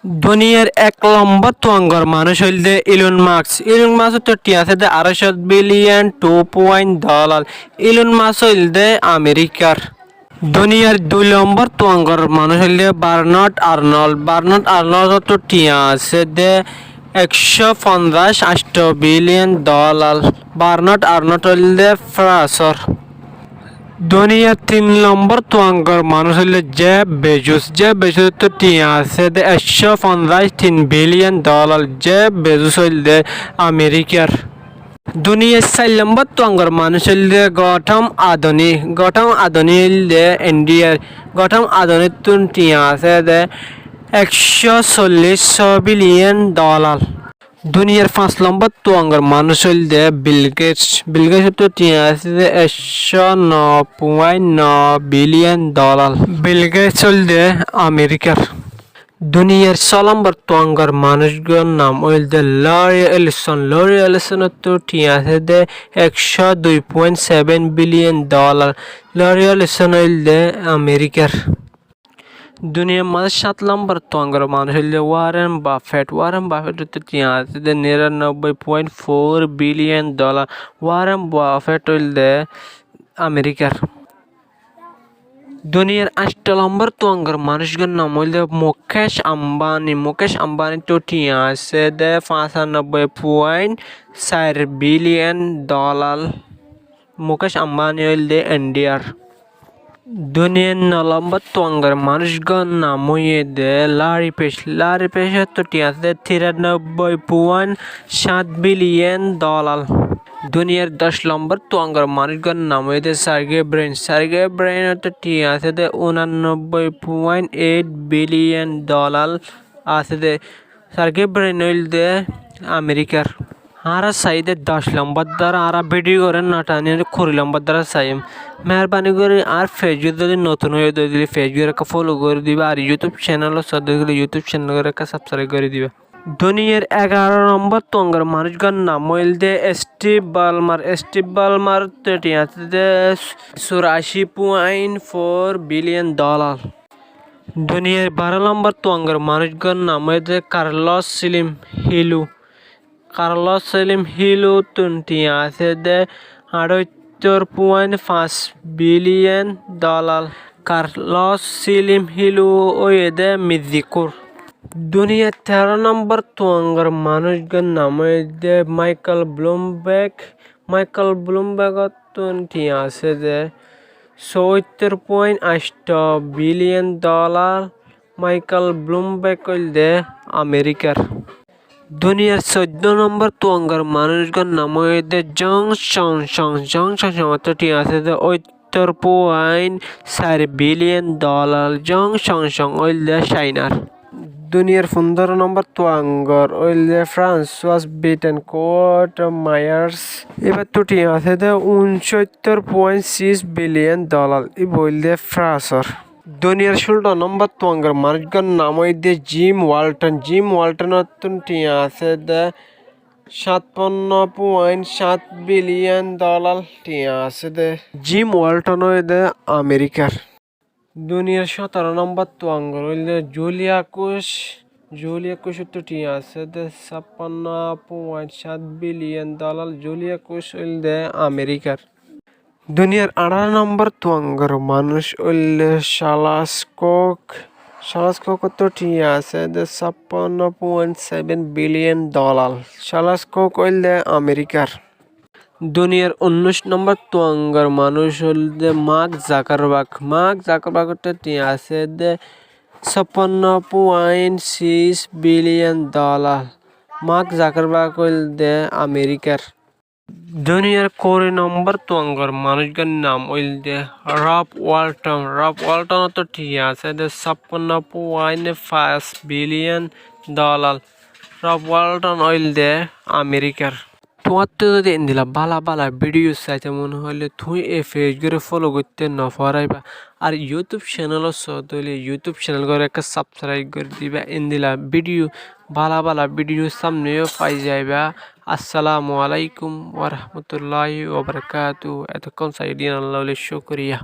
দুনিয়ার 1 নম্বর তুঙ্গর মানুষ হইলে ইলন মাস্ক। ইলন মাস্ক তো টিয়াছে দে 250 বিলিয়ন $2.0। ইলন মাস্ক হইলে আমেরিকার। দুনিয়ার 2 নম্বর তুঙ্গর মানুষ হইলে বার্নার্ড আর্নল্ড। বার্নার্ড আর্নল্ড তো টিয়া আছে দে 150 বিলিয়ন $। বার্নার্ড আর্নল্ড হইলে ফ্রান্সর। দুনিয়ার 3 নম্বর তুঙ্গর মানুষ হইলে জেফ বেজোস। জেফ বেজোস তো টিয়া আছে দে 153 বিলিয়ন $। জেফ বেজোস হইলে আমেরিকার। দুনিয়ার 4 নম্বর তুঙ্গর মানুষ হইলে গৌতম আদানি। গৌতম আদানি হইলে ইন্ডিয়ার। গৌতম আদানি তো টিয়া আছে দে 140 বিলিয়ন $। দুনিয়ার 5 নম্বর তুঙ্গর মানুষ হইলে বিল গেটস। বিল গেটস তো টিয়া আছে দে 109.9 বিলিয়ন $। বিল গেটস হইলে আমেরিকার। দুনিয়ার 6 নম্বর তুঙ্গর মানুষগুলোর নাম হইলে ল্যারি এলিসন। ল্যারি এলিসন তো টিয়া আছে দে 102.7 বিলিয়ন $। ল্যারি এলিসন হইলে আমেরিকার। দুনিয়ার মাঝে 7 নম্বর তুঙ্গর মানুষ হইলে ওয়ারেন বাফেট। ওয়ারেন বাফেট তো টিয়া আছে দে 99.4 বিলিয়ন $। ওয়ারেন বাফেট হইলে আমেরিকার। দুনিয়ার 8 নম্বর তুঙ্গর মানুষগুলোর নাম হইলে মুকেশ আম্বানি। মুকেশ আম্বানি তো টিয়া আছে দে 95.4 বিলিয়ন $। মুকেশ আম্বানি হইলে ইন্ডিয়ার। দুনিয়ার 9 নম্বর তুঙ্গর মানুষগুলোর নাম হইলে লারি পেজ। লারি পেজ তো টিয়া আছে 93.7 বিলিয়ন $। দুনিয়ার 10 নম্বর তুঙ্গর মানুষগুলোর নাম হইলে সার্গে ব্রেন। সার্গে ব্রেন তো টিয়া আছে দে 89.8 বিলিয়ন $। আছে দে সার্গে ব্রেন হইলে আমেরিকার। আরা চাইদে 10 নম্বর দ্বারা আরা ভিডিও করে নাটানি 20 নম্বর দ্বারা চাই। মেহরবানি করে আর ফেসবুক যদি নতুন হয়ে দিলে ফেসবুক ফলো করে দিবে। আর ইউটিউব চ্যানেল সদস্য ইউটিউব চ্যানেল সাবস্ক্রাইব করে দিবে। দুনিয়ার 11 নম্বর তুঙ্গর মানুষগুলোর নাম হইলে স্টিভ বালমার। স্টিভ বালমার তো টিয়া আছে দে 84.4 বিলিয়ন $। দুনিয়ার 12 নম্বর তুঙ্গর মানুষগুলোর নাম হইলে কার্লোস স্লিম হিলু। কার্লোস স্লিম হিলু তো টিয়া আছে দে 78.5 বিলিয়ন $। কার্লোস স্লিম হিলু ওই দে মেক্সিকোর। দুনিয়ার 13 নম্বর তুঙ্গর মানুষগুলোর নাম হইলে মাইকেল ব্লুমবার্গ। মাইকেল ব্লুমবার্গ তো টিয়া আছে দে 70.8 বিলিয়ন $। মাইকেল ব্লুমবার্গ হইলে আমেরিকার। দুনিয়ার 14 নম্বর তুঙ্গর মানুষগুলোর নাম হইলে জং সং সং। জং সং সং তো টিয়া আছে দে 70.4 বিলিয়ন $। জং সং সং হইলে চাইনার। দুনিয়ার 15 নম্বর তুঙ্গর হইলে ফ্রান্সোয়াস বেটেনকোর্ট মায়ার্স। এবার তো টিয়া আছে দে 69.6 বিলিয়ন $। এই বললে ফ্রান্সর। দুনিয়ার 16 নম্বর তুঙ্গর মানুষগুলোর নাম হইলে জিম ওয়ালটন। জিম ওয়ালটন টিয়া আছে দে 57.7 বিলিয়ন $। টিয়া আছে দে জিম ওয়ালটন হইলে আমেরিকার। দুনিয়ার 17 নম্বর তুঙ্গর হইলে জুলিয়া কুশ। জুলিয়া কুশ তো টিয়া আছে দে 56.7 বিলিয়ন $। জুলিয়া কুশ হইলে আমেরিকার। দুনিয়ার 18 নম্বর তুঙ্গর মানুষ হইলে শার্লস কোক। শার্লস কোক তো টিয়া আছে দে 56.7 বিলিয়ন $। শার্লস কোক হইলে আমেরিকার। দুনিয়ার 19 নম্বর তুঙ্গর মানুষ হইলে মার্ক জাকারবার্গ। মার্ক জাকারবার্গ তো টিয়া আছে দে 56.6 বিলিয়ন $। মার্ক জাকারবার্গ হইলে আমেরিকার। দুনিয়ার 20 নম্বর তুঙ্গর মানুষগুলোর নাম হইলে রব ওয়ালটন। রব ওয়ালটন তো টিয়া আছে দে 56.5 বিলিয়ন $। রব ওয়ালটন হইলে আমেরিকার। তোমার তো যদি দিলা বালা বালা ভিডিও চাইতে মনে হলে তুই এই ফেসবুকে ফলো করতে না পারাইবা। আর ইউটিউব চ্যানেল সদলে ইউটিউব চ্যানেল করে একটা সাবস্ক্রাইব করে দিবা। দিলা ভিডিও বালা বালা ভিডিও সামনেও পাই যাইবা। আসসালামু আলাইকুম ওয়া রাহমাতুল্লাহি ওয়া বারাকাতুহু। এতক্ষণ সাইদিন আল্লাহ শুকরিয়া।